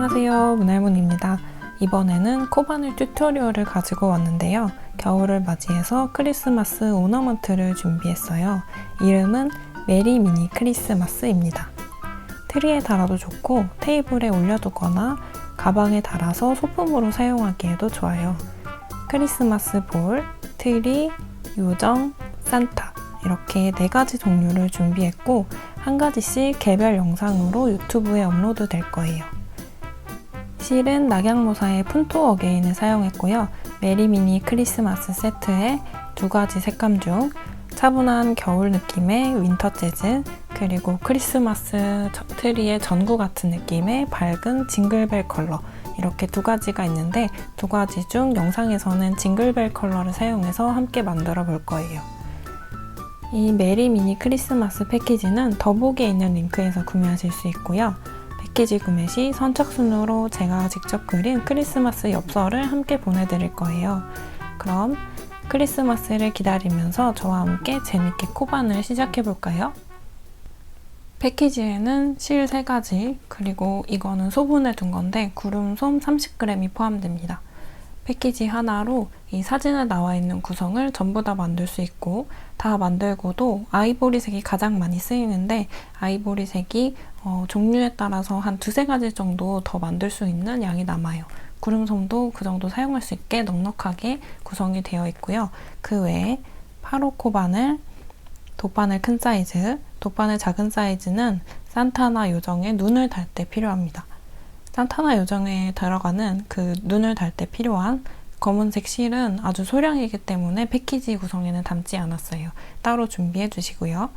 안녕하세요, 문할문입니다. 이번에는 코바늘 튜토리얼을 가지고 왔는데요. 겨울을 맞이해서 크리스마스 오너먼트를 준비했어요. 이름은 메리 미니 크리스마스입니다. 트리에 달아도 좋고 테이블에 올려두거나 가방에 달아서 소품으로 사용하기에도 좋아요. 크리스마스 볼, 트리, 요정, 산타 이렇게 4가지 종류를 준비했고 한 가지씩 개별 영상으로 유튜브에 업로드 될 거예요. 실은 낙양모사의 푼토 어게인을 사용했고요. 메리미니 크리스마스 세트에 2가지 색감 중 차분한 겨울 느낌의 윈터 재즈, 그리고 크리스마스 트리의 전구 같은 느낌의 밝은 징글벨 컬러, 이렇게 2가지가 있는데 2가지 중 영상에서는 징글벨 컬러를 사용해서 함께 만들어 볼 거예요. 이 메리 미니 크리스마스 패키지는 더보기에 있는 링크에서 구매하실 수 있고요. 패키지 구매 시 선착순으로 제가 직접 그린 크리스마스 엽서를 함께 보내드릴 거예요. 그럼 크리스마스를 기다리면서 저와 함께 재밌게 코바늘 시작해볼까요? 패키지에는 실 3가지, 그리고 이거는 소분해 둔 건데 구름솜 30g이 포함됩니다. 패키지 하나로 이 사진에 나와 있는 구성을 전부 다 만들 수 있고, 다 만들고도 아이보리색이 가장 많이 쓰이는데 아이보리색이 종류에 따라서 한 2-3가지 정도 더 만들 수 있는 양이 남아요. 구름솜도 그 정도 사용할 수 있게 넉넉하게 구성이 되어 있고요. 그 외에 8호 코바늘, 돗바늘 큰 사이즈, 돗바늘 작은 사이즈는 산타나 요정의 눈을 달 때 필요합니다. 산타나 요정에 들어가는 그 눈을 달 때 필요한 검은색 실은 아주 소량이기 때문에 패키지 구성에는 담지 않았어요. 따로 준비해 주시고요.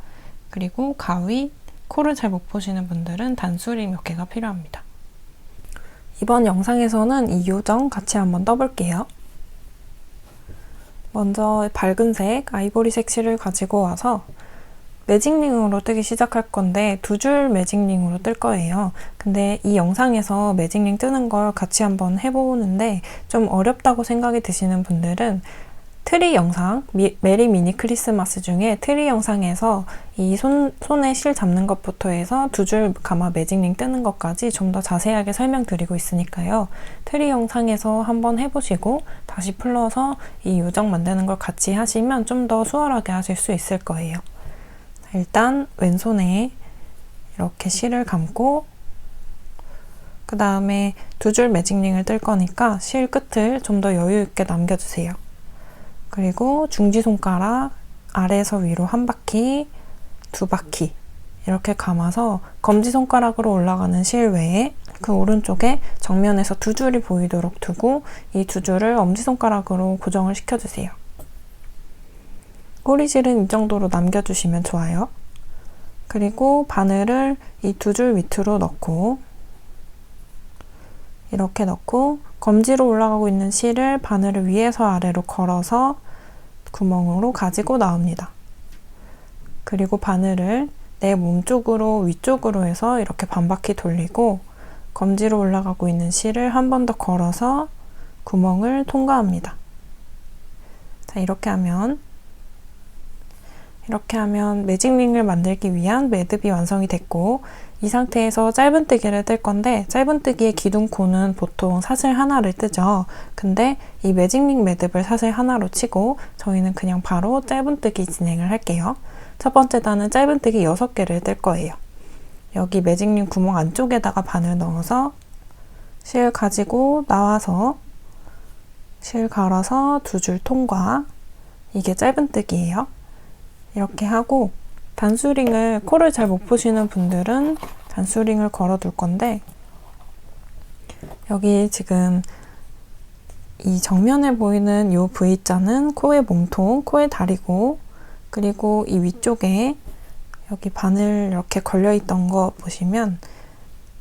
그리고 가위, 코를 잘 못 보시는 분들은 단수리 몇 개가 필요합니다. 이번 영상에서는 이 요정 같이 한번 떠볼게요. 먼저 밝은색 아이보리색 실을 가지고 와서 매직링으로 뜨기 시작할 건데 2줄 매직링으로 뜰 거예요. 근데 이 영상에서 매직링 뜨는 걸 같이 한번 해보는데 좀 어렵다고 생각이 드시는 분들은 트리 영상, 메리 미니 크리스마스 중에 트리 영상에서 이 손에 실 잡는 것부터 해서 2줄 가마 매직링 뜨는 것까지 좀 더 자세하게 설명드리고 있으니까요. 트리 영상에서 한번 해보시고 다시 풀러서 이 요정 만드는 걸 같이 하시면 좀 더 수월하게 하실 수 있을 거예요. 일단 왼손에 이렇게 실을 감고 그 다음에 2줄 매직링을 뜰 거니까 실 끝을 좀 더 여유 있게 남겨주세요. 그리고 중지손가락 아래에서 위로 1바퀴, 2바퀴 이렇게 감아서 검지손가락으로 올라가는 실 외에 그 오른쪽에 정면에서 2줄이 보이도록 두고 이 2줄을 엄지손가락으로 고정을 시켜주세요. 꼬리실은 이 정도로 남겨주시면 좋아요. 그리고 바늘을 이 2줄 밑으로 넣고 이렇게 넣고 검지로 올라가고 있는 실을 바늘을 위에서 아래로 걸어서 구멍으로 가지고 나옵니다. 그리고 바늘을 내 몸쪽으로 위쪽으로 해서 이렇게 반바퀴 돌리고 검지로 올라가고 있는 실을 한 번 더 걸어서 구멍을 통과합니다. 자, 이렇게 하면 매직링을 만들기 위한 매듭이 완성이 됐고, 이 상태에서 짧은뜨기를 뜰 건데 짧은뜨기의 기둥코는 보통 사슬 하나를 뜨죠. 근데 이 매직링 매듭을 사슬 하나로 치고 저희는 그냥 바로 짧은뜨기 진행을 할게요. 첫 번째 단은 짧은뜨기 6개를 뜰 거예요. 여기 매직링 구멍 안쪽에다가 바늘 넣어서 실 가지고 나와서 실 갈아서 2줄 통과. 이게 짧은뜨기예요. 이렇게 하고 단수링을, 코를 잘 못 보시는 분들은 단수링을 걸어 둘 건데 여기 지금 이 정면에 보이는 이 V자는 코의 몸통, 코의 다리고, 그리고 이 위쪽에 여기 바늘 이렇게 걸려있던 거 보시면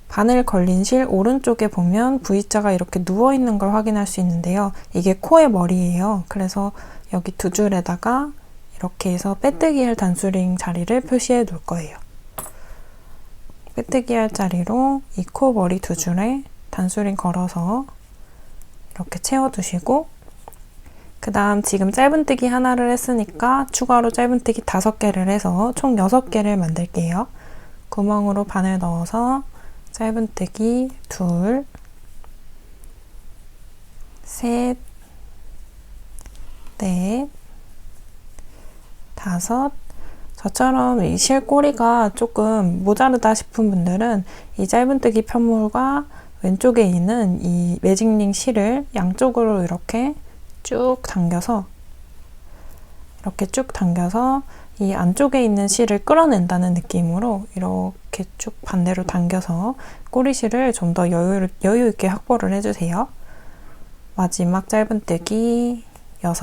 바늘 걸린 실 오른쪽에 보면 V자가 이렇게 누워있는 걸 확인할 수 있는데요. 이게 코의 머리예요. 그래서 여기 2줄에다가 이렇게 해서 빼뜨기 할 단수링 자리를 표시해 둘 거예요. 빼뜨기 할 자리로 이 코 머리 2줄에 단수링 걸어서 이렇게 채워두시고, 그 다음 지금 짧은뜨기 하나를 했으니까 추가로 짧은뜨기 5개를 해서 총 6개를 만들게요. 구멍으로 바늘 넣어서 짧은뜨기 둘, 셋, 넷, 다섯. 저처럼 이 실꼬리가 조금 모자르다 싶은 분들은 이 짧은뜨기 편물과 왼쪽에 있는 이 매직링 실을 양쪽으로 이렇게 쭉 당겨서 이 안쪽에 있는 실을 끌어낸다는 느낌으로 이렇게 쭉 반대로 당겨서 꼬리실을 좀 더 여유 있게 확보를 해주세요. 마지막 짧은뜨기 6.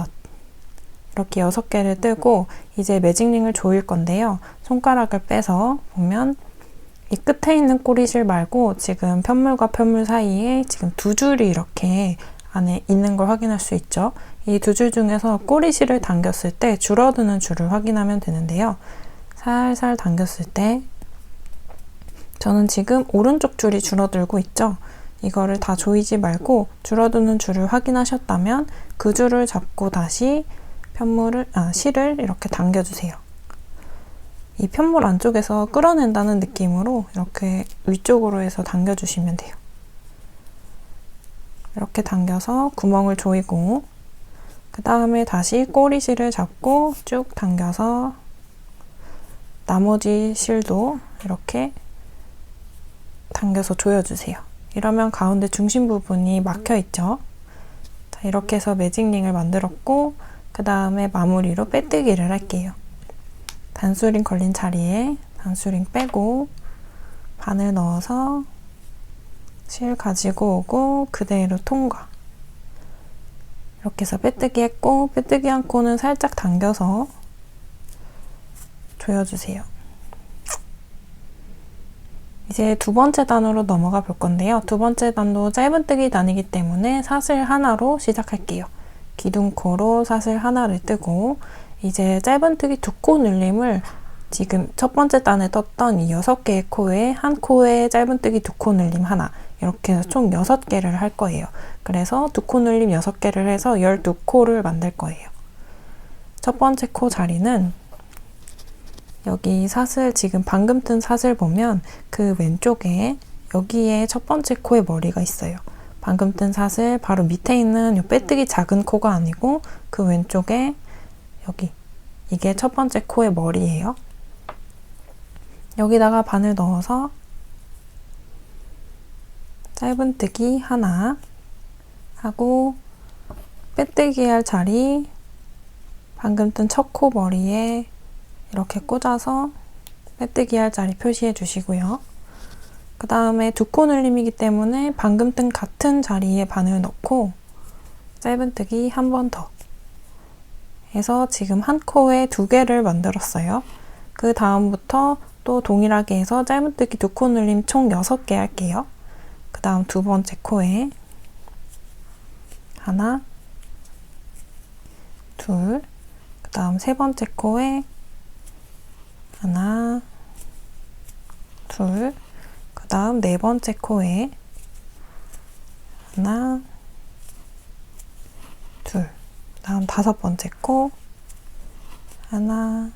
이렇게 6개를 뜨고 이제 매직링을 조일 건데요. 손가락을 빼서 보면 이 끝에 있는 꼬리실 말고 지금 편물과 편물 사이에 지금 2줄이 이렇게 안에 있는 걸 확인할 수 있죠. 이 2줄 중에서 꼬리실을 당겼을 때 줄어드는 줄을 확인하면 되는데요. 살살 당겼을 때 저는 지금 오른쪽 줄이 줄어들고 있죠. 이거를 다 조이지 말고 줄어드는 줄을 확인하셨다면 그 줄을 잡고 다시 실을 이렇게 당겨주세요. 이 편물 안쪽에서 끌어낸다는 느낌으로 이렇게 위쪽으로 해서 당겨주시면 돼요. 이렇게 당겨서 구멍을 조이고 그 다음에 다시 꼬리실을 잡고 쭉 당겨서 나머지 실도 이렇게 당겨서 조여주세요. 이러면 가운데 중심 부분이 막혀 있죠. 자, 이렇게 해서 매직링을 만들었고 그 다음에 마무리로 빼뜨기를 할게요. 단수링 걸린 자리에 단수링 빼고 바늘 넣어서 실 가지고 오고 그대로 통과. 이렇게 해서 빼뜨기 했고 빼뜨기 한 코는 살짝 당겨서 조여주세요. 이제 두 번째 단으로 넘어가 볼 건데요. 두 번째 단도 짧은뜨기 단이기 때문에 사슬 하나로 시작할게요. 기둥코로 사슬 하나를 뜨고 이제 짧은뜨기 2코 늘림을 지금 첫 번째 단에 떴던 이 6개의 코에 한 코에 짧은뜨기 2코 늘림 하나 이렇게 해서 총 6개를 할 거예요. 그래서 2코 늘림 6개를 해서 12코를 만들 거예요. 첫 번째 코 자리는 여기 사슬 지금 방금 뜬 사슬 보면 그 왼쪽에 여기에 첫 번째 코에 머리가 있어요. 방금 뜬 사슬 바로 밑에 있는 이 빼뜨기 작은 코가 아니고 그 왼쪽에 여기 이게 첫 번째 코의 머리예요. 여기다가 바늘 넣어서 짧은뜨기 하나 하고 빼뜨기 할 자리 방금 뜬 첫 코 머리에 이렇게 꽂아서 빼뜨기 할 자리 표시해 주시고요. 그 다음에 2코 늘림이기 때문에 방금 뜬 같은 자리에 바늘 넣고 짧은뜨기 한 번 더 해서 지금 한 코에 2개를 만들었어요. 그 다음부터 또 동일하게 해서 짧은뜨기 2코 늘림 총 6개 할게요. 그 다음 두 번째 코에 하나, 둘, 그 다음 세 번째 코에 하나, 둘, 그 다음 네 번째 코에 하나, 둘, 그 다음 다섯 번째 코 하나,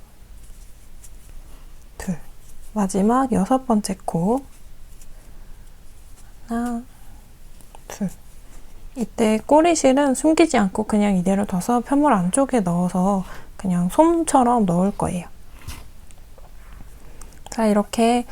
둘, 마지막 여섯 번째 코 하나, 둘. 이때 꼬리실은 숨기지 않고 그냥 이대로 둬서 편물 안쪽에 넣어서 그냥 솜처럼 넣을 거예요. 자, 이렇게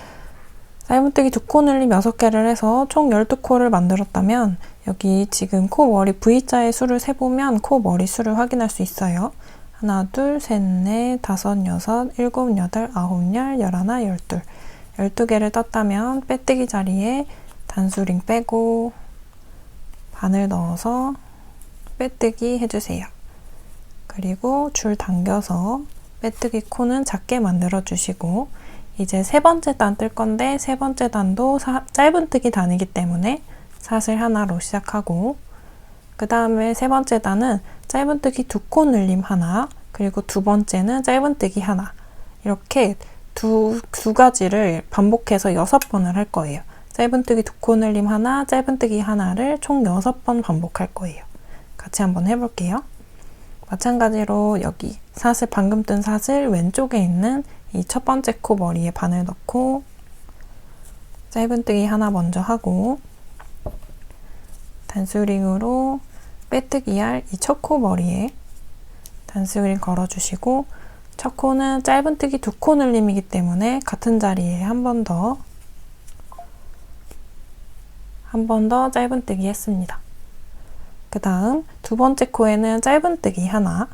짧은뜨기 2코 늘림 6개를 해서 총 12코를 만들었다면 여기 지금 코 머리 V자의 수를 세보면 코 머리 수를 확인할 수 있어요. 하나, 둘, 셋, 넷, 다섯, 여섯, 일곱, 여덟, 아홉, 열, 열하나, 열둘. 12개를 떴다면 빼뜨기 자리에 단수링 빼고 바늘 넣어서 빼뜨기 해주세요. 그리고 줄 당겨서 빼뜨기 코는 작게 만들어 주시고 이제 세 번째 단 뜰 건데 세 번째 단도 짧은뜨기 단이기 때문에 사슬 하나로 시작하고 그 다음에 세 번째 단은 짧은뜨기 2코 늘림 하나 그리고 두 번째는 짧은뜨기 하나 이렇게 두 가지를 반복해서 6번을 할 거예요. 짧은뜨기 2코 늘림 하나, 짧은뜨기 하나를 총 6번 반복할 거예요. 같이 한번 해볼게요. 마찬가지로 여기 사슬 방금 뜬 사슬 왼쪽에 있는 이 첫 번째 코 머리에 바늘 넣고 짧은뜨기 하나 먼저 하고 단수링으로 빼뜨기 할 이 첫 코 머리에 단수링 걸어주시고 첫 코는 짧은뜨기 2코 늘림이기 때문에 같은 자리에 한 번 더 짧은뜨기 했습니다. 그 다음 두 번째 코에는 짧은뜨기 하나,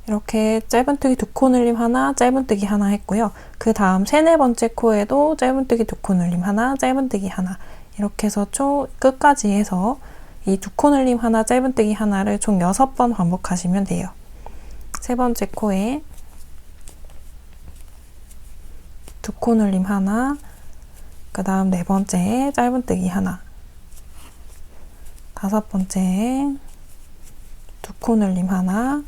이렇게 짧은뜨기 2코 늘림 하나, 짧은뜨기 하나 했고요. 그 다음 네 번째 코에도 짧은뜨기 2코 늘림 하나, 짧은뜨기 하나, 이렇게 해서 끝까지 해서 이 2코 늘림 하나, 짧은뜨기 하나를 총 6번 반복하시면 돼요. 세 번째 코에 2코 늘림 하나, 그 다음 네 번째에 짧은뜨기 하나, 다섯 번째에 2코 늘림 하나,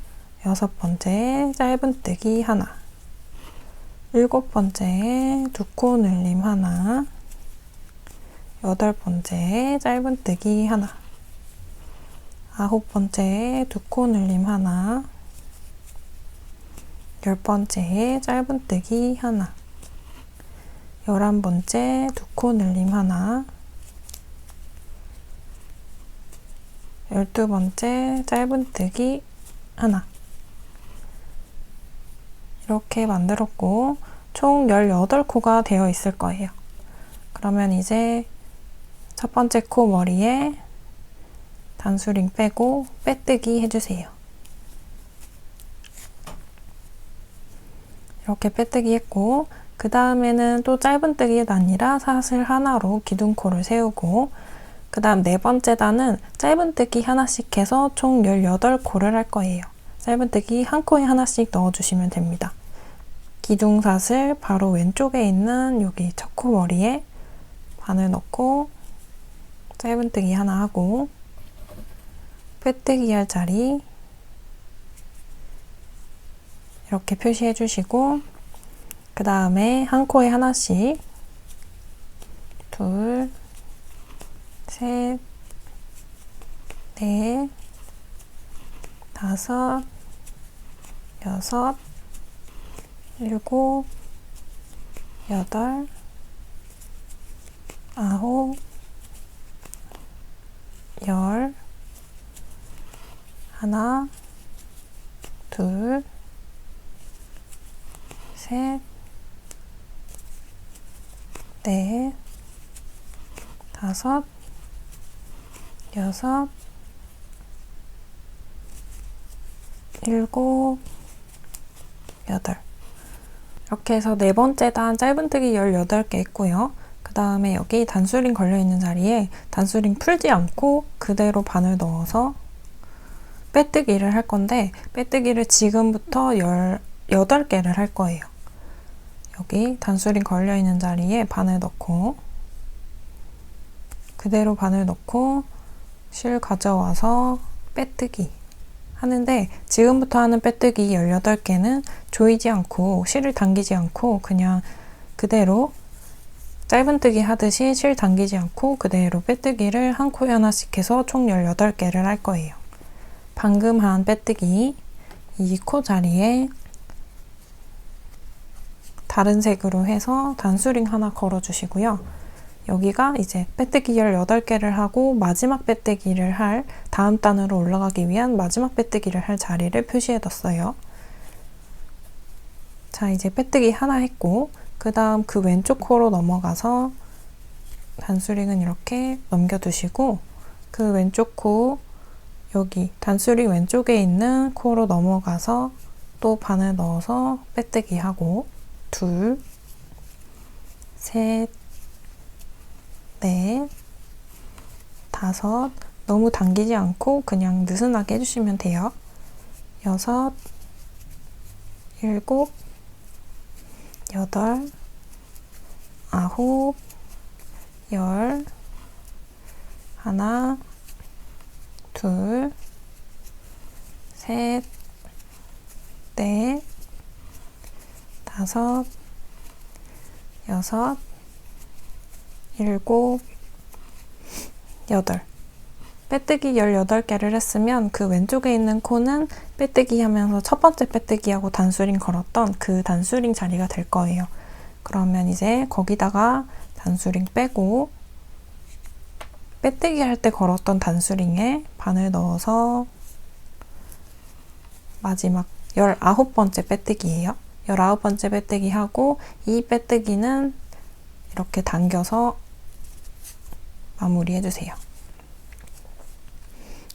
여섯 번째에 짧은뜨기 하나, 일곱 번째에 2코 늘림 하나, 여덟 번째에 짧은뜨기 하나, 아홉 번째에 2코 늘림 하나, 열 번째에 짧은뜨기 하나, 11번째 2코 늘림 하나, 12번째 짧은뜨기 하나, 이렇게 만들었고 총 18코가 되어 있을 거예요. 그러면 이제 첫 번째 코 머리에 단수링 빼고 빼뜨기 해주세요. 이렇게 빼뜨기 했고 그 다음에는 또 짧은뜨기가 아니라 사슬 하나로 기둥코를 세우고 그 다음 네 번째 단은 짧은뜨기 하나씩 해서 총 18코를 할 거예요. 짧은뜨기 한 코에 하나씩 넣어주시면 됩니다. 기둥사슬 바로 왼쪽에 있는 여기 첫 코 머리에 바늘 넣고 짧은뜨기 하나 하고 빼뜨기 할 자리 이렇게 표시해 주시고 그 다음에 한 코에 하나씩 둘, 셋, 넷, 다섯, 여섯, 일곱, 여덟, 아홉, 열, 하나, 둘, 셋, 넷, 다섯, 여섯, 일곱, 여덟. 이렇게 해서 네 번째 단 짧은뜨기 18개 했고요. 그 다음에 여기 단수링 걸려있는 자리에 단수링 풀지 않고 그대로 바늘 넣어서 빼뜨기를 할 건데 빼뜨기를 지금부터 18개를 할 거예요. 여기 단수링 걸려있는 자리에 바늘 넣고 그대로 바늘 넣고 실 가져와서 빼뜨기 하는데 지금부터 하는 빼뜨기 18개는 조이지 않고 실을 당기지 않고 그냥 그대로 짧은뜨기 하듯이 실 당기지 않고 그대로 빼뜨기를 한 코에 하나씩 해서 총 18개를 할 거예요. 방금 한 빼뜨기 이 코 자리에 다른 색으로 해서 단수링 하나 걸어주시고요. 여기가 이제 빼뜨기 18개를 하고 마지막 빼뜨기를 할 다음 단으로 올라가기 위한 마지막 빼뜨기를 할 자리를 표시해뒀어요. 자, 이제 빼뜨기 하나 했고 그 다음 그 왼쪽 코로 넘어가서 단수링은 이렇게 넘겨두시고 그 왼쪽 코 여기 단수링 왼쪽에 있는 코로 넘어가서 또 바늘 넣어서 빼뜨기 하고 둘, 셋, 넷, 다섯, 너무 당기지 않고 그냥 느슨하게 해주시면 돼요. 여섯, 일곱, 여덟, 아홉, 열, 하나, 둘, 셋, 넷, 다섯, 여섯, 일곱, 여덟. 빼뜨기 18개를 했으면 그 왼쪽에 있는 코는 빼뜨기 하면서 첫 번째 빼뜨기하고 단수링 걸었던 그 단수링 자리가 될 거예요. 그러면 이제 거기다가 단수링 빼고 빼뜨기 할 때 걸었던 단수링에 바늘 넣어서 마지막 19번째 빼뜨기예요. 19번째 빼뜨기 하고 이 빼뜨기는 이렇게 당겨서 마무리 해주세요.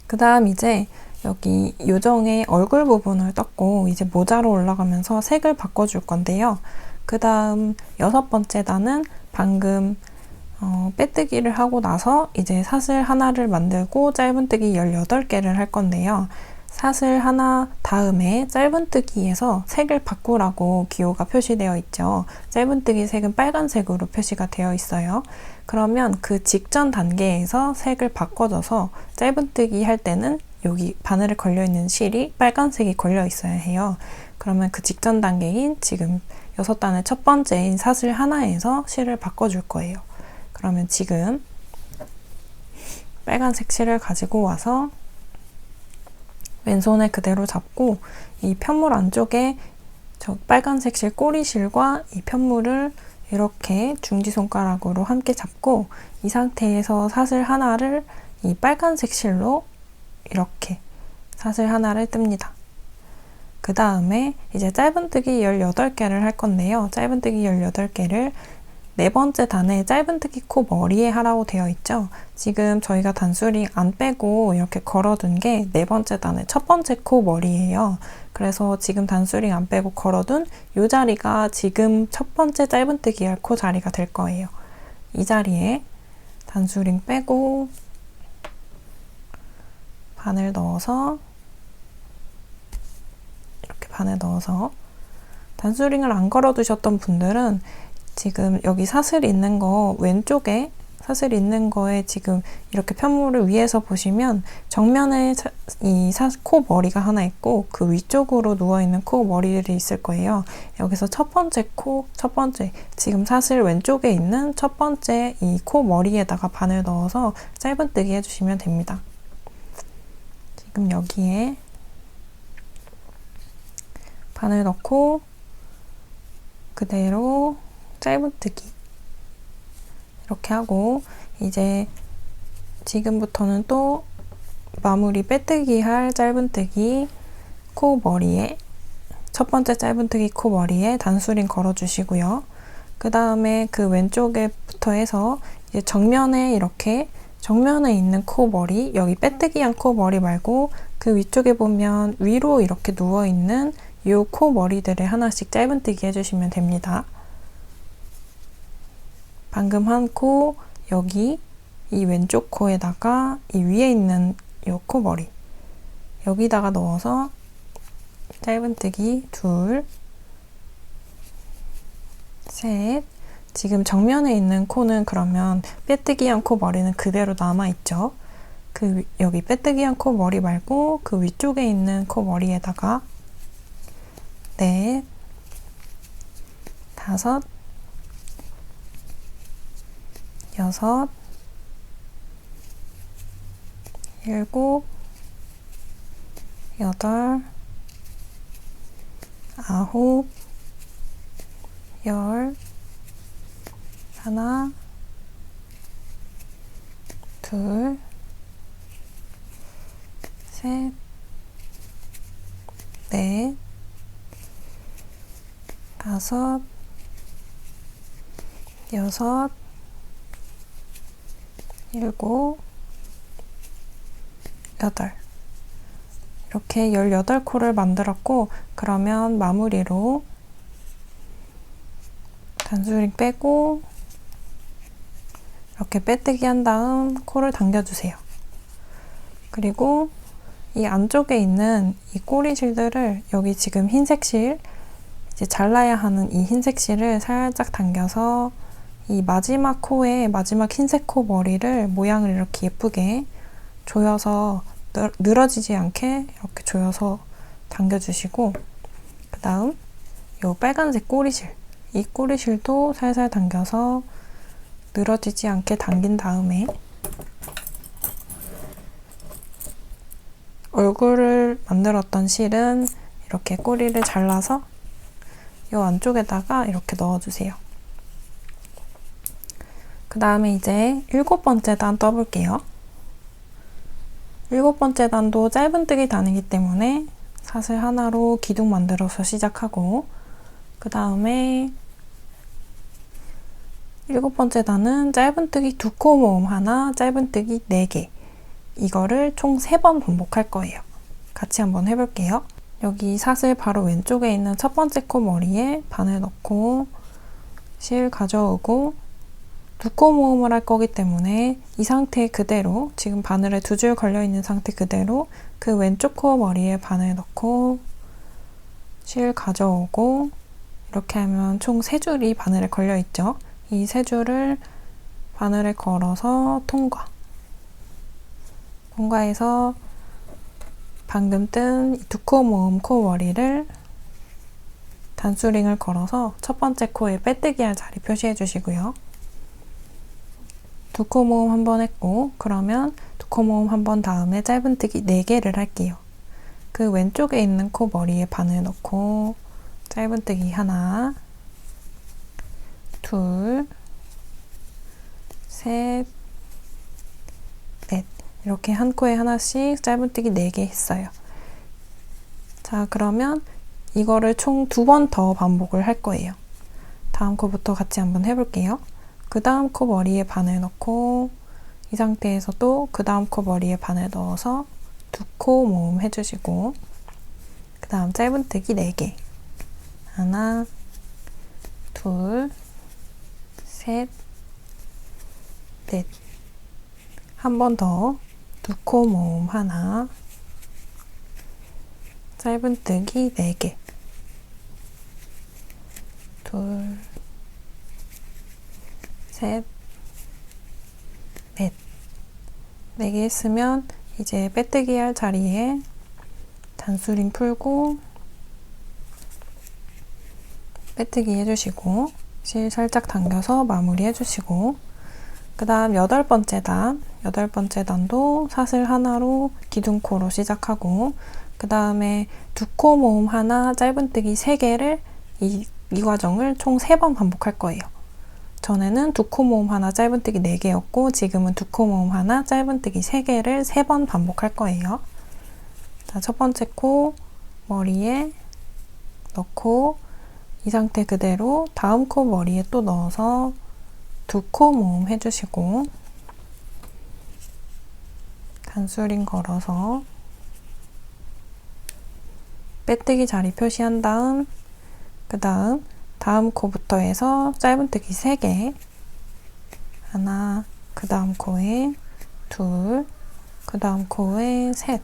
그 다음 이제 여기 요정의 얼굴 부분을 떴고 이제 모자로 올라가면서 색을 바꿔줄 건데요. 그 다음 6번째 단은 방금 빼뜨기를 하고 나서 이제 사슬 하나를 만들고 짧은뜨기 18개를 할 건데요. 사슬 하나 다음에 짧은뜨기에서 색을 바꾸라고 기호가 표시되어 있죠. 짧은뜨기 색은 빨간색으로 표시가 되어 있어요. 그러면 그 직전 단계에서 색을 바꿔줘서 짧은뜨기 할 때는 여기 바늘에 걸려있는 실이 빨간색이 걸려 있어야 해요. 그러면 그 직전 단계인 지금 6단의 첫 번째인 사슬 하나에서 실을 바꿔줄 거예요. 그러면 지금 빨간색 실을 가지고 와서 왼손에 그대로 잡고 이 편물 안쪽에 저 빨간색 실 꼬리실과 이 편물을 이렇게 중지손가락으로 함께 잡고 이 상태에서 사슬 하나를 이 빨간색 실로 이렇게 사슬 하나를 뜹니다. 그 다음에 이제 짧은뜨기 18개를 할 건데요. 짧은뜨기 18개를 네 번째 단에 짧은뜨기 코 머리에 하라고 되어 있죠. 지금 저희가 단수링 안 빼고 이렇게 걸어둔 게 네 번째 단의 첫 번째 코 머리예요. 그래서 지금 단수링 안 빼고 걸어둔 이 자리가 지금 첫 번째 짧은뜨기 할 코 자리가 될 거예요. 이 자리에 단수링 빼고 바늘 넣어서 이렇게 바늘 넣어서 단수링을 안 걸어두셨던 분들은 지금 여기 사슬 있는 거 왼쪽에 사슬 있는 거에 지금 이렇게 편물을 위에서 보시면 정면에 이 코 머리가 하나 있고 그 위쪽으로 누워있는 코 머리들이 있을 거예요. 여기서 첫 번째 지금 사슬 왼쪽에 있는 첫 번째 이 코 머리에다가 바늘 넣어서 짧은뜨기 해주시면 됩니다. 지금 여기에 바늘 넣고 그대로 짧은뜨기 이렇게 하고 이제 지금부터는 또 마무리 빼뜨기 할 짧은뜨기 코 머리에 첫 번째 짧은뜨기 코 머리에 단수링 걸어주시고요. 그 다음에 그 왼쪽에부터 해서 이제 정면에 이렇게 정면에 있는 코 머리 여기 빼뜨기한 코 머리 말고 그 위쪽에 보면 위로 이렇게 누워있는 이 코 머리들에 하나씩 짧은뜨기 해주시면 됩니다. 방금 한 코 여기 이 왼쪽 코에다가 이 위에 있는 이 코 머리 여기다가 넣어서 짧은뜨기 둘, 셋. 지금 정면에 있는 코는 그러면 빼뜨기한 코 머리는 그대로 남아있죠. 그 여기 빼뜨기한 코 머리 말고 그 위쪽에 있는 코 머리에다가 넷, 다섯, 여섯, 일곱, 여덟, 아홉, 열, 하나, 둘, 셋, 넷, 다섯, 여섯, 일곱, 여덟. 이렇게 18코를 만들었고 그러면 마무리로 단수링 빼고 이렇게 빼뜨기 한 다음 코를 당겨주세요. 그리고 이 안쪽에 있는 이 꼬리실들을 여기 지금 흰색 실 이제 잘라야 하는 이 흰색 실을 살짝 당겨서 이 마지막 코에 마지막 흰색 코 머리를 모양을 이렇게 예쁘게 조여서 늘어지지 않게 이렇게 조여서 당겨주시고 그 다음 이 빨간색 꼬리실 이 꼬리실도 살살 당겨서 늘어지지 않게 당긴 다음에 얼굴을 만들었던 실은 이렇게 꼬리를 잘라서 이 안쪽에다가 이렇게 넣어주세요. 그 다음에 이제 7번째 단 떠볼게요. 7번째 단도 짧은뜨기 단이기 때문에 사슬 하나로 기둥 만들어서 시작하고, 그 다음에 7번째 단은 짧은뜨기 2코 모음 하나, 짧은뜨기 4개, 이거를 총 3번 반복할 거예요. 같이 한번 해볼게요. 여기 사슬 바로 왼쪽에 있는 첫 번째 코 머리에 바늘 넣고 실 가져오고 2코 모음을 할 거기 때문에 이 상태 그대로, 지금 바늘에 2줄 걸려있는 상태 그대로 그 왼쪽 코 머리에 바늘 넣고 실 가져오고, 이렇게 하면 총 3줄이 바늘에 걸려있죠. 이 3줄을 바늘에 걸어서 통과해서 방금 뜬 2코 모음 코 머리를 단수링을 걸어서 첫 번째 코에 빼뜨기 할 자리 표시해 주시고요. 2코 모음 한 번 했고, 그러면 2코 모음 한 번 다음에 짧은뜨기 4개를 할게요. 그 왼쪽에 있는 코 머리에 바늘 넣고 짧은뜨기 하나, 둘, 셋, 넷, 이렇게 한 코에 하나씩 짧은뜨기 4개 했어요. 자, 그러면 이거를 총 2번 더 반복을 할 거예요. 다음 코부터 같이 한번 해볼게요. 그 다음 코 머리에 바늘 넣고 이 상태에서 또 그 다음 코 머리에 바늘 넣어서 2코 모음 해주시고, 그 다음 짧은뜨기 4개, 하나, 둘, 셋, 넷, 한 번 더 2코 모음 하나, 짧은뜨기 4개, 둘, 셋, 넷, 4개 했으면 이제 빼뜨기 할 자리에 단수링 풀고 빼뜨기 해주시고 실 살짝 당겨서 마무리 해주시고, 그 다음 8번째 단도 사슬 하나로 기둥코로 시작하고, 그 다음에 2코 모음 하나, 짧은뜨기 3개를 이 과정을 총 3번 반복할 거예요. 전에는 2코 모음 하나, 짧은뜨기 4개였고 지금은 2코 모음 하나, 짧은뜨기 3개를 3번 반복할 거예요. 자, 첫 번째 코 머리에 넣고 이 상태 그대로 다음 코 머리에 또 넣어서 2코 모음 해주시고 단수링 걸어서 빼뜨기 자리 표시한 다음, 그 다음 코부터 해서 짧은뜨기 3개, 하나, 그 다음 코에 둘, 그 다음 코에 셋,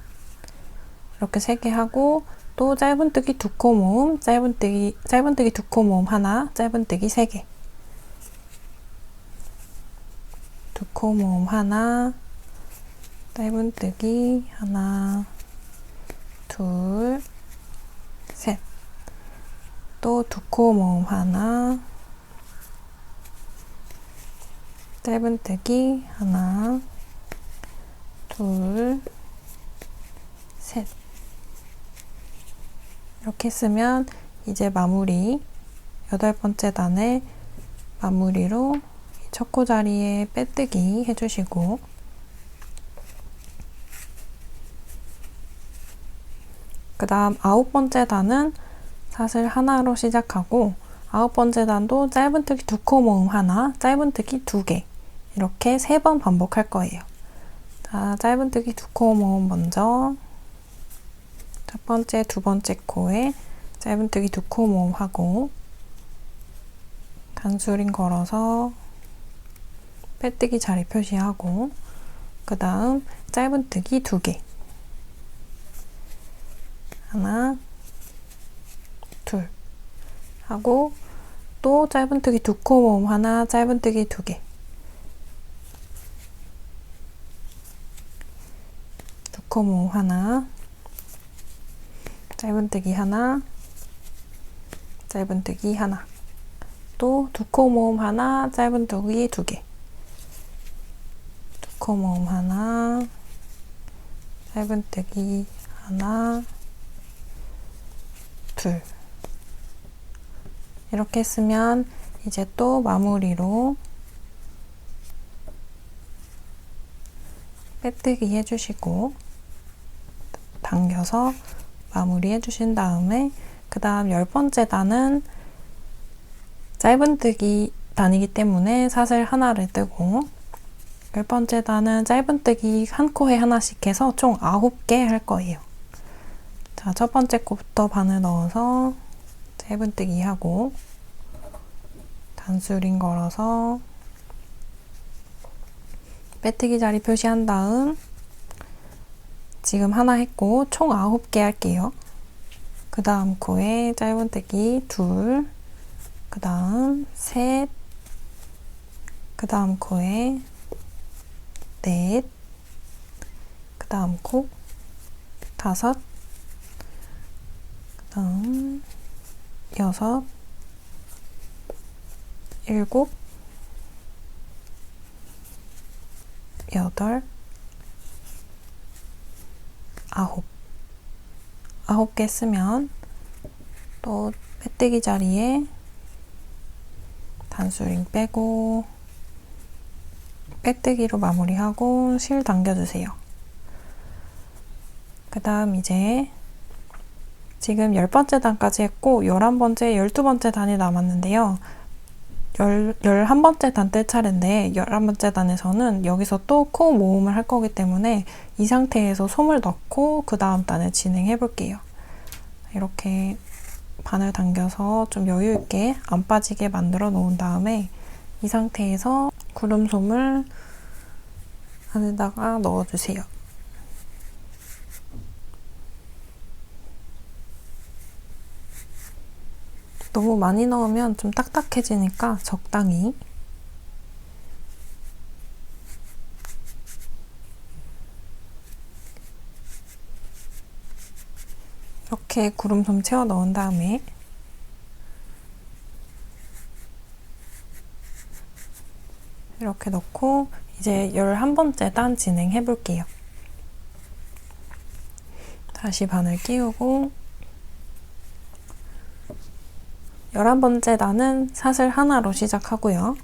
이렇게 3개 하고 또 짧은뜨기 2코 모음, 짧은뜨기 2코 모음 하나, 짧은뜨기 3개, 2코 모음 하나, 짧은뜨기 하나, 둘, 셋, 또 2코 모음 하나, 짧은뜨기 하나, 둘, 셋, 이렇게 했으면 이제 마무리, 8번째 단의 마무리로 첫 코 자리에 빼뜨기 해주시고, 그 다음 9번째 단은 사슬 하나로 시작하고 9번째 단도 짧은뜨기 2코 모음 하나, 짧은뜨기 2개, 이렇게 3번 반복할 거예요. 자, 짧은뜨기 2코 모음 먼저 첫 번째, 두 번째 코에 짧은뜨기 2코 모음 하고 단수링 걸어서 빼뜨기 자리 표시하고, 그 다음 짧은뜨기 2개, 하나, 둘 하고 또 짧은뜨기 2코 모음 하나, 짧은뜨기 2개, 2코 모음 하나, 짧은뜨기 하나, 짧은뜨기 하나, 또 2코 모음 하나, 짧은뜨기 2개, 2코 모음 하나, 짧은뜨기 하나, 둘, 이렇게 했으면 이제 또 마무리로 빼뜨기 해주시고 당겨서 마무리 해주신 다음에 그 다음 10번째 단은 짧은뜨기 단이기 때문에 사슬 하나를 뜨고 10번째 단은 짧은뜨기 한 코에 하나씩 해서 총 9개 할 거예요. 자, 첫 번째 코부터 바늘 넣어서 짧은뜨기 하고 단수링 걸어서 빼뜨기 자리 표시한 다음 지금 하나 했고 총 9개 할게요. 그 다음 코에 짧은뜨기 2, 그 다음 셋, 그 다음 코에 넷, 그 다음 코 5, 그 다음 6, 7, 8, 9. 9개 쓰면 또 빼뜨기 자리에 단수링 빼고 빼뜨기로 마무리하고 실 당겨주세요. 그 다음 이제 지금 10번째 단까지 했고 11번째, 12번째 단이 남았는데요. 11번째 단 뜰 차례인데 11번째 단에서는 여기서 또 코 모음을 할 거기 때문에 이 상태에서 솜을 넣고 그 다음 단을 진행해 볼게요. 이렇게 바늘 당겨서 좀 여유 있게 안 빠지게 만들어 놓은 다음에 이 상태에서 구름솜을 안에다가 넣어주세요. 너무 많이 넣으면 좀 딱딱해지니까 적당히. 이렇게 구름솜 채워 넣은 다음에 이렇게 넣고 이제 11번째 단 진행해 볼게요. 다시 바늘 끼우고 11번째 단은 사슬 하나로 시작하고요.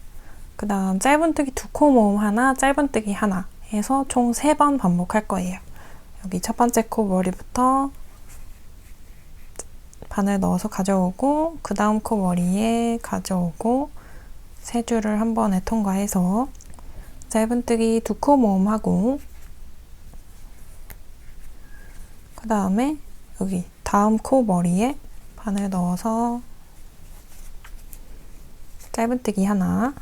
그 다음 짧은뜨기 2코 모음 하나, 짧은뜨기 하나 해서 총 3번 반복할 거예요. 여기 첫 번째 코 머리부터 바늘 넣어서 가져오고 그 다음 코 머리에 가져오고 세 줄을 한 번에 통과해서 짧은뜨기 2코 모음하고 그 다음에 여기 다음 코 머리에 바늘 넣어서 짧은뜨기 하나,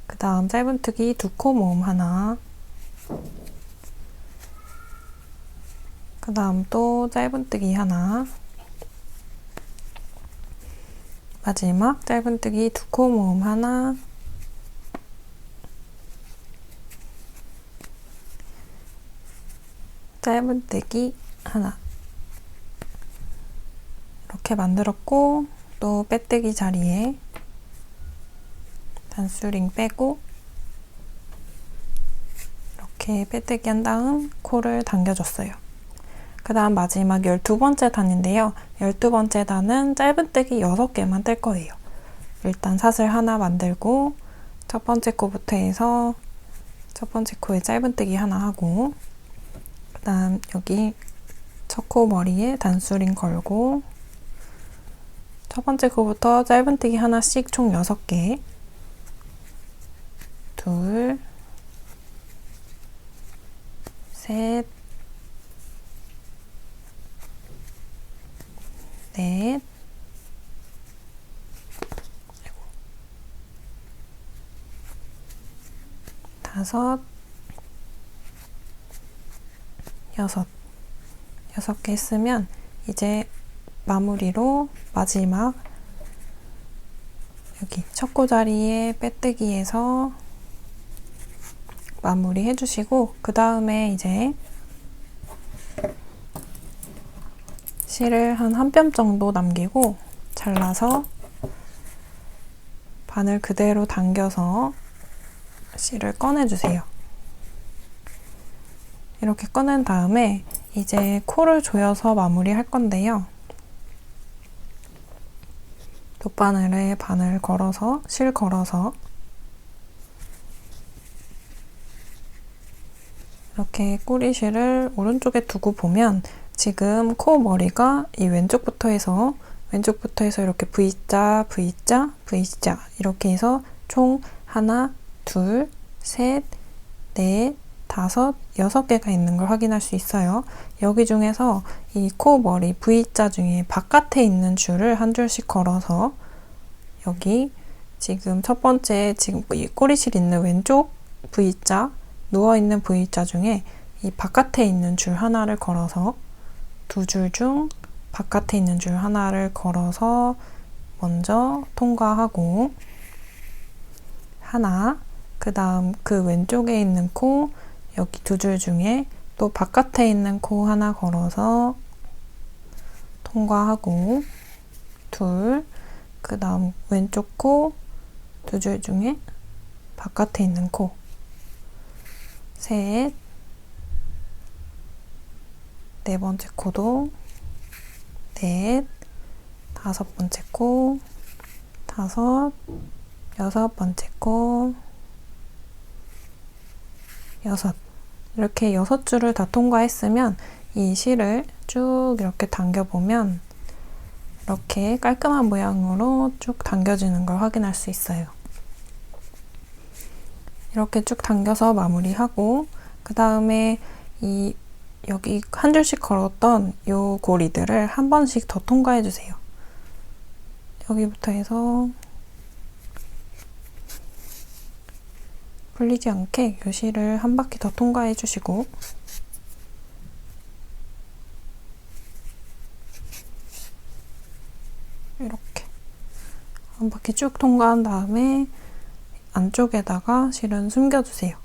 그 다음 짧은뜨기 2코 모음 하나, 그 다음 또 짧은뜨기 하나, 마지막 짧은뜨기 2코 모음 하나, 짧은뜨기 하나 이렇게 만들었고 또 빼뜨기 자리에 단수링 빼고 이렇게 빼뜨기 한 다음 코를 당겨줬어요. 그 다음 마지막 12번째 단인데요. 12번째 단은 짧은뜨기 6개만 뜰 거예요. 일단 사슬 하나 만들고 첫 번째 코부터 해서 첫 번째 코에 짧은뜨기 하나 하고 그 다음 여기 첫 코 머리에 단수링 걸고 첫 번째 코부터 짧은뜨기 하나씩 총 6개 둘, 셋, 넷, 다섯, 여섯 개 했으면 이제 마무리로 마지막 여기 첫 코 자리에 빼뜨기해서 마무리 해주시고 그 다음에 이제 실을 한 뼘 정도 남기고 잘라서 바늘 그대로 당겨서 실을 꺼내주세요. 이렇게 꺼낸 다음에 이제 코를 조여서 마무리 할 건데요. 돗바늘에 바늘 걸어서 실 걸어서 이렇게 꼬리실을 오른쪽에 두고 보면 지금 코 머리가 이 왼쪽부터 해서 이렇게 V자, V자, V자 이렇게 해서 총 하나, 둘, 셋, 넷, 다섯, 6개가 있는 걸 확인할 수 있어요. 여기 중에서 이 코 머리 V자 중에 바깥에 있는 줄을 한 줄씩 걸어서 여기 지금 첫 번째 지금 이 꼬리실 있는 왼쪽 V자, 누워있는 V자 중에 이 바깥에 있는 줄 하나를 걸어서 두 줄 중 바깥에 있는 줄 하나를 걸어서 먼저 통과하고 하나, 그 다음 그 왼쪽에 있는 코 여기 두 줄 중에 또 바깥에 있는 코 하나 걸어서 통과하고 둘, 그 다음 왼쪽 코 두 줄 중에 바깥에 있는 코 셋, 네 번째 코도 넷, 다섯 번째 코 다섯, 여섯 번째 코 여섯, 이렇게 6줄을 다 통과했으면 이 실을 쭉 이렇게 당겨보면 이렇게 깔끔한 모양으로 쭉 당겨지는 걸 확인할 수 있어요. 이렇게 쭉 당겨서 마무리하고 그 다음에 이 여기 한 줄씩 걸었던 요 고리들을 한 번씩 더 통과해 주세요. 여기부터 해서 풀리지 않게 요 실을 한 바퀴 더 통과해 주시고 이렇게 한 바퀴 쭉 통과한 다음에 안쪽에다가 실은 숨겨주세요.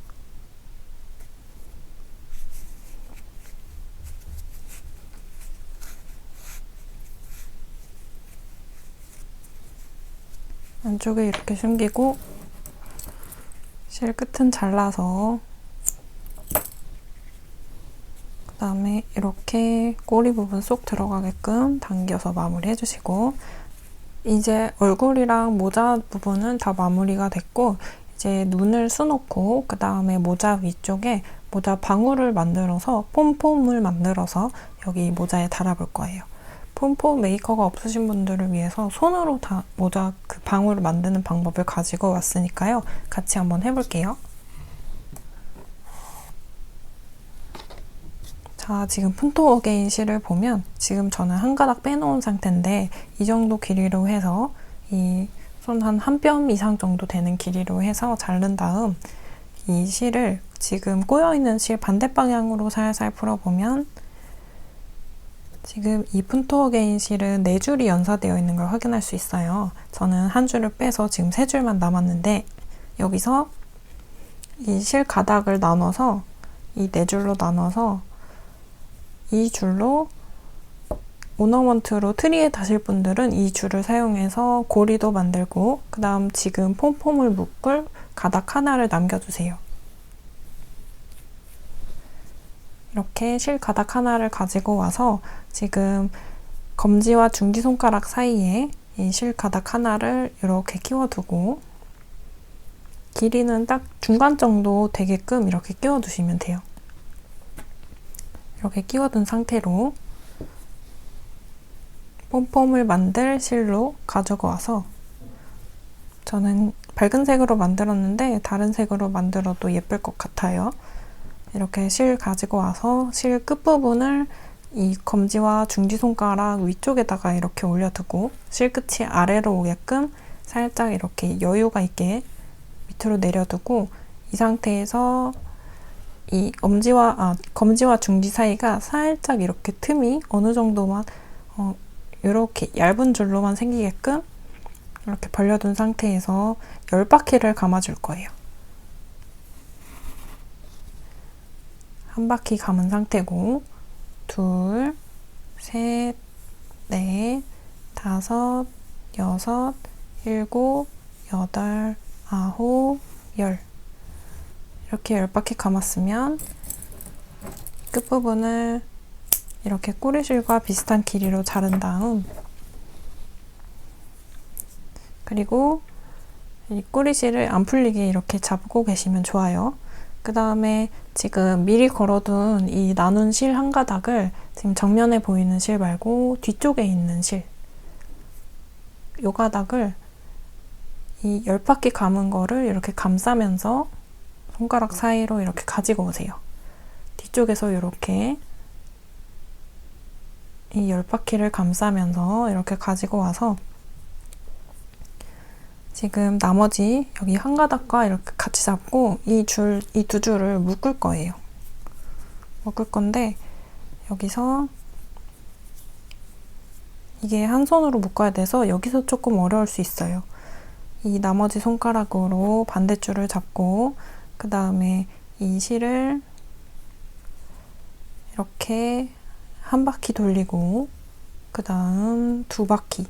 안쪽에 이렇게 숨기고 실 끝은 잘라서 그 다음에 이렇게 꼬리 부분 쏙 들어가게끔 당겨서 마무리 해주시고 이제 얼굴이랑 모자 부분은 다 마무리가 됐고 이제 눈을 수놓고 그 다음에 모자 위쪽에 모자 방울을 만들어서 폼폼을 만들어서 여기 모자에 달아볼 거예요. 폼폼 메이커가 없으신 분들을 위해서 손으로 다 모자 그 방울을 만드는 방법을 가지고 왔으니까요. 같이 한번 해볼게요. 자, 지금 푼토 어게인 실을 보면 지금 저는 한 가닥 빼놓은 상태인데 이 정도 길이로 해서 이 손 한 뼘 이상 정도 되는 길이로 해서 자른 다음 이 실을 지금 꼬여있는 실 반대 방향으로 살살 풀어보면 지금 이 푼토 어게인 실은 4줄이 연사되어 있는 걸 확인할 수 있어요. 저는 한 줄을 빼서 지금 3줄만 남았는데 여기서 이 실 가닥을 나눠서 이 4줄로 나눠서 이 줄로 오너먼트로 트리에 다실 분들은 이 줄을 사용해서 고리도 만들고 그 다음 지금 폼폼을 묶을 가닥 하나를 남겨주세요. 이렇게 실 가닥 하나를 가지고 와서 지금 검지와 중지손가락 사이에 이 실 가닥 하나를 이렇게 끼워두고 길이는 딱 중간 정도 되게끔 이렇게 끼워두시면 돼요. 이렇게 끼워둔 상태로 폼폼을 만들 실로 가지고 와서 저는 밝은 색으로 만들었는데 다른 색으로 만들어도 예쁠 것 같아요. 이렇게 실 가지고 와서 실 끝부분을 이 검지와 중지손가락 위쪽에다가 이렇게 올려두고 실 끝이 아래로 오게끔 살짝 이렇게 여유가 있게 밑으로 내려두고 이 상태에서 이 검지와 중지 사이가 살짝 이렇게 틈이 어느 정도만 이렇게 얇은 줄로만 생기게끔 이렇게 벌려둔 상태에서 10바퀴를 감아줄 거예요. 한 바퀴 감은 상태고 둘, 셋, 넷, 다섯, 여섯, 일곱, 여덟, 아홉, 열 이렇게 10바퀴 감았으면 끝부분을 이렇게 꼬리실과 비슷한 길이로 자른 다음 그리고 이 꼬리실을 안 풀리게 이렇게 잡고 계시면 좋아요. 그 다음에 지금 미리 걸어둔 이 나눈 실 한 가닥을 지금 정면에 보이는 실 말고 뒤쪽에 있는 실, 요 가닥을 이 10바퀴 감은 거를 이렇게 감싸면서 손가락 사이로 이렇게 가지고 오세요. 뒤쪽에서 이렇게 이 10바퀴를 감싸면서 이렇게 가지고 와서 지금 나머지 여기 한 가닥과 이렇게 같이 잡고 이 두 줄을 묶을 거예요. 묶을 건데 여기서 이게 한 손으로 묶어야 돼서 여기서 조금 어려울 수 있어요. 이 나머지 손가락으로 반대줄을 잡고 그 다음에 이 실을 이렇게 한 바퀴 돌리고 그 다음 2바퀴,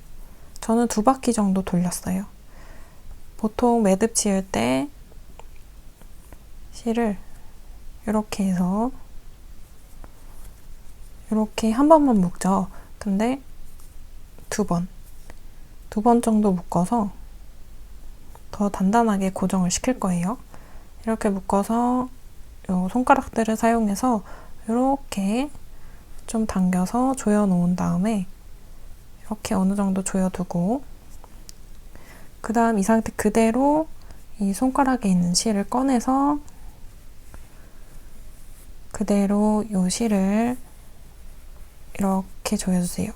저는 2바퀴 정도 돌렸어요. 보통 매듭 지을 때 실을 이렇게 해서 이렇게 한 번만 묶죠. 근데 두 번 정도 묶어서 더 단단하게 고정을 시킬 거예요. 이렇게 묶어서 요 손가락들을 사용해서 이렇게 좀 당겨서 조여 놓은 다음에 이렇게 어느 정도 조여두고 그 다음 이 상태 그대로 이 손가락에 있는 실을 꺼내서 그대로 이 실을 이렇게 조여주세요.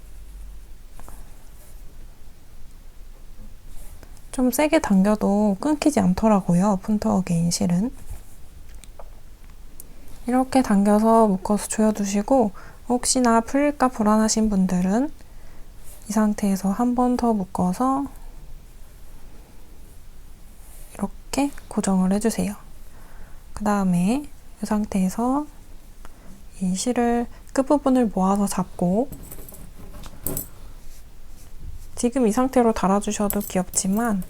좀 세게 당겨도 끊기지 않더라고요. 푼터어게인 실은. 이렇게 당겨서 묶어서 조여두시고 혹시나 풀릴까 불안하신 분들은 이 상태에서 한 번 더 묶어서 이렇게 고정을 해주세요. 그 다음에 이 상태에서 이 실을 끝부분을 모아서 잡고 지금 이 상태로 달아주셔도 귀엽지만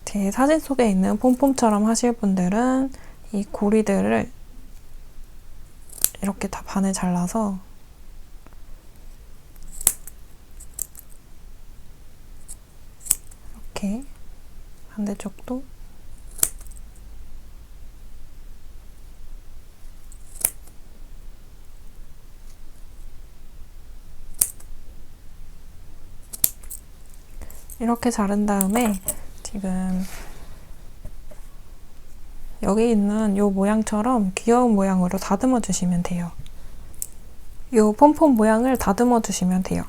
제 사진 속에 있는 폼폼처럼 하실 분들은 이 고리들을 이렇게 다 반을 잘라서 이렇게 반대쪽도 이렇게 자른 다음에 지금 여기 있는 이 모양처럼 귀여운 모양으로 다듬어 주시면 돼요. 이 폼폼 모양을 다듬어 주시면 돼요.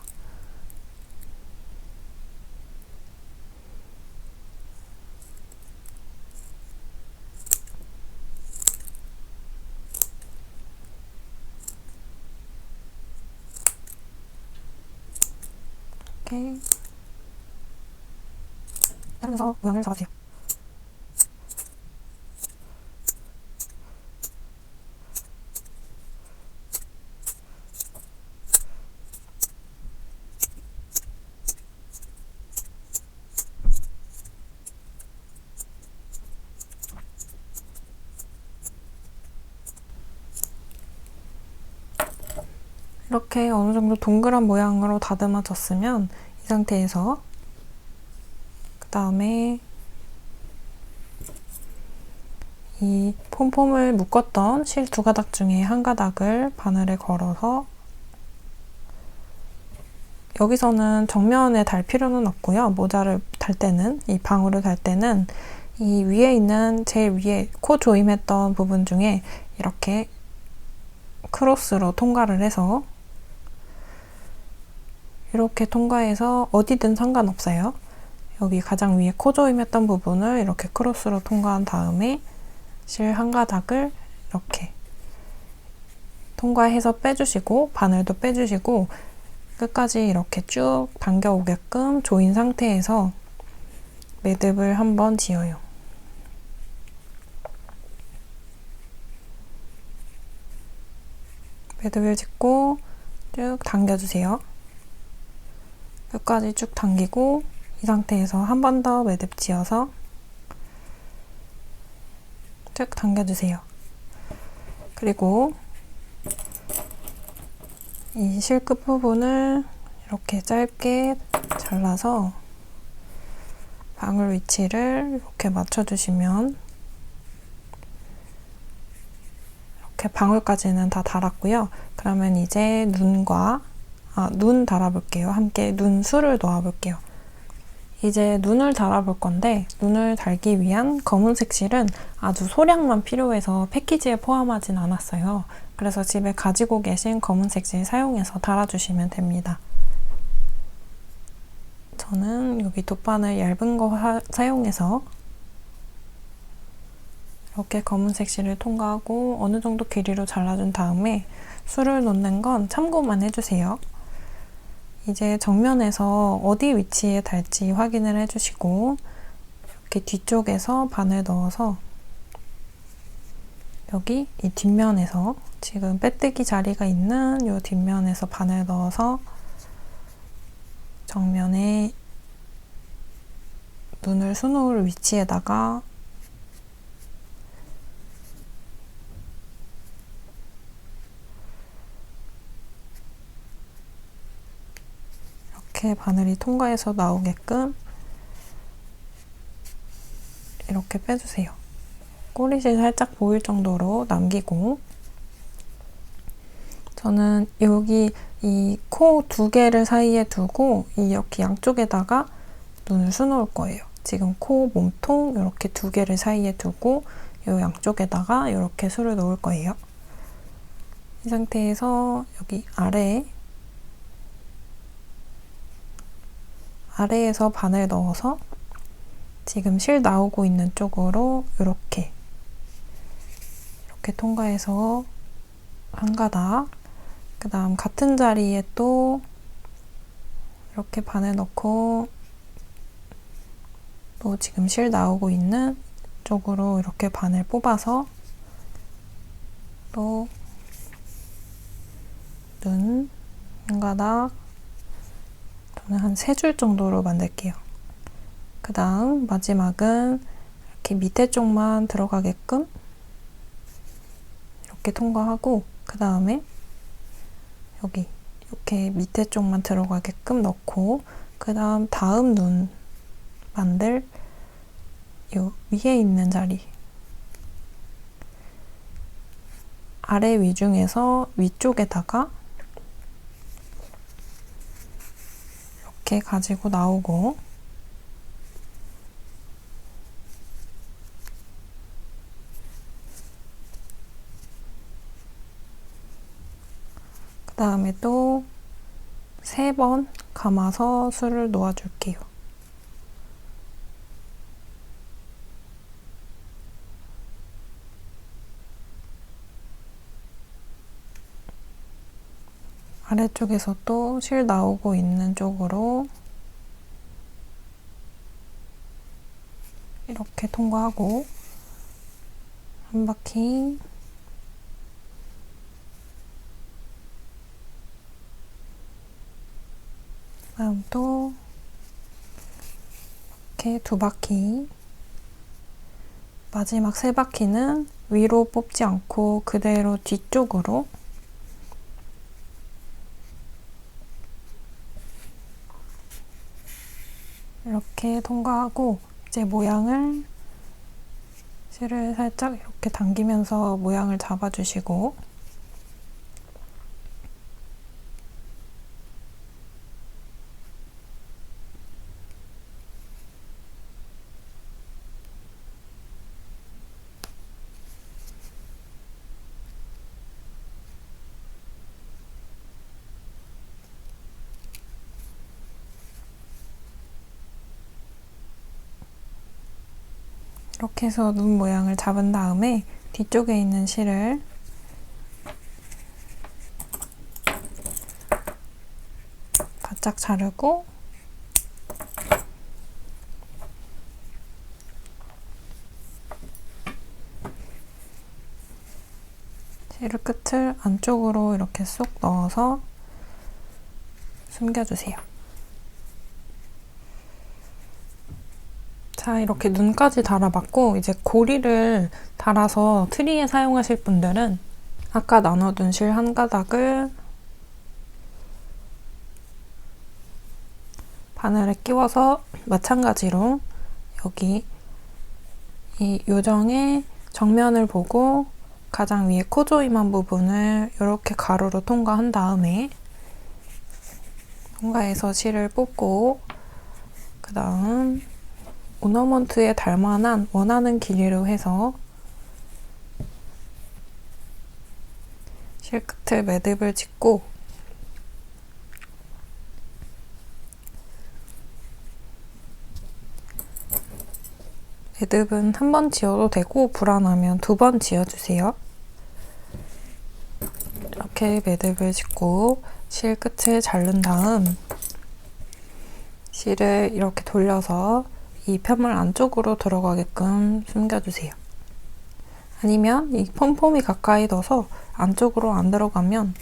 이렇게 하면서 모양을 잡아주세요. 이렇게 어느 정도 동그란 모양으로 다듬어졌으면 이 상태에서 그 다음에 이 폼폼을 묶었던 실 2가닥 중에 한 가닥을 바늘에 걸어서 여기서는 정면에 달 필요는 없고요. 모자를 달 때는, 이 방울을 달 때는 이 위에 있는 제일 위에 코 조임했던 부분 중에 이렇게 크로스로 통과를 해서 이렇게 통과해서 어디든 상관없어요. 여기 가장 위에 코 조임했던 부분을 이렇게 크로스로 통과한 다음에 실 한 가닥을 이렇게 통과해서 빼주시고 바늘도 빼주시고 끝까지 이렇게 쭉 당겨오게끔 조인 상태에서 매듭을 한번 지어요. 매듭을 짓고 쭉 당겨주세요. 끝까지 쭉 당기고 이 상태에서 한 번 더 매듭 지어서 쭉 당겨주세요. 그리고 이 실 끝부분을 이렇게 짧게 잘라서 방울 위치를 이렇게 맞춰주시면 이렇게 방울까지는 다 달았고요. 그러면 이제 눈 달아볼게요. 함께 눈술을 놓아볼게요. 이제 눈을 달아볼 건데 눈을 달기 위한 검은색 실은 아주 소량만 필요해서 패키지에 포함하진 않았어요. 그래서 집에 가지고 계신 검은색 실 사용해서 달아주시면 됩니다. 저는 여기 돗바늘 얇은 거 사용해서 이렇게 검은색 실을 통과하고 어느 정도 길이로 잘라준 다음에 술을 놓는 건 참고만 해주세요. 이제 정면에서 어디 위치에 달지 확인을 해주시고 이렇게 뒤쪽에서 바늘 넣어서 여기 이 뒷면에서 지금 빼뜨기 자리가 있는 이 뒷면에서 바늘 넣어서 정면에 눈을 수놓을 위치에다가 이렇게 바늘이 통과해서 나오게끔 이렇게 빼주세요. 꼬리실 살짝 보일 정도로 남기고 저는 여기 이 코 2개를 사이에 두고 이렇게 양쪽에다가 눈을 수놓을 거예요. 지금 코, 몸통 이렇게 2개를 사이에 두고 이 양쪽에다가 이렇게 술을 놓을 거예요. 이 상태에서 여기 아래에서 바늘 넣어서 지금 실 나오고 있는 쪽으로 이렇게 통과해서 한 가닥, 그 다음 같은 자리에 또 이렇게 바늘 넣고 또 지금 실 나오고 있는 쪽으로 이렇게 바늘 뽑아서 또 눈 한 가닥, 저는 한 3줄 정도로 만들게요. 그 다음 마지막은 이렇게 밑에 쪽만 들어가게끔 이렇게 통과하고 그 다음에 여기 이렇게 밑에 쪽만 들어가게끔 넣고 그 다음 눈 만들 요 위에 있는 자리 아래 위 중에서 위쪽에다가 이렇게 가지고 나오고 그 다음에 또 3번 감아서 술을 놓아줄게요. 아래쪽에서 또 실 나오고 있는 쪽으로 이렇게 통과하고 한 바퀴 다음 또 이렇게 2바퀴 마지막 3바퀴는 위로 뽑지 않고 그대로 뒤쪽으로 이렇게 통과하고 이제 실을 살짝 이렇게 당기면서 모양을 잡아주시고 이렇게 해서 눈 모양을 잡은 다음에 뒤쪽에 있는 실을 바짝 자르고 실을 끝을 안쪽으로 이렇게 쏙 넣어서 숨겨주세요. 자, 이렇게 눈까지 달아봤고 이제 고리를 달아서 트리에 사용하실 분들은 아까 나눠둔 실 한 가닥을 바늘에 끼워서 마찬가지로 여기 이 요정의 정면을 보고 가장 위에 코 조임한 부분을 이렇게 가로로 통과한 다음에 통과해서 실을 뽑고 그 다음 오너먼트에 닮아난 원하는 길이로 해서 실 끝을 매듭을 짓고 매듭은 한 번 지어도 되고 불안하면 2번 지어주세요. 이렇게 매듭을 짓고 실 끝을 자른 다음 실을 이렇게 돌려서 이 편물 안쪽으로 들어가게끔 숨겨주세요. 아니면 이 폼폼이 가까이 둬서 안쪽으로 안 들어가면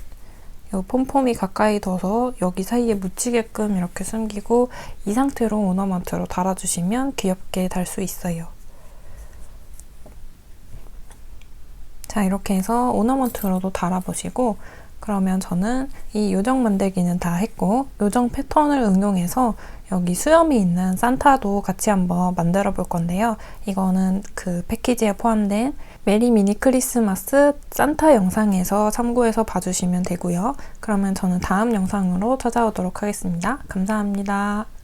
이 폼폼이 가까이 둬서 여기 사이에 묻히게끔 이렇게 숨기고 이 상태로 오너먼트로 달아주시면 귀엽게 달 수 있어요. 자, 이렇게 해서 오너먼트로도 달아보시고 그러면 저는 이 요정 만들기는 다 했고 요정 패턴을 응용해서 여기 수염이 있는 산타도 같이 한번 만들어 볼 건데요. 이거는 그 패키지에 포함된 메리 미니 크리스마스 산타 영상에서 참고해서 봐주시면 되고요. 그러면 저는 다음 영상으로 찾아오도록 하겠습니다. 감사합니다.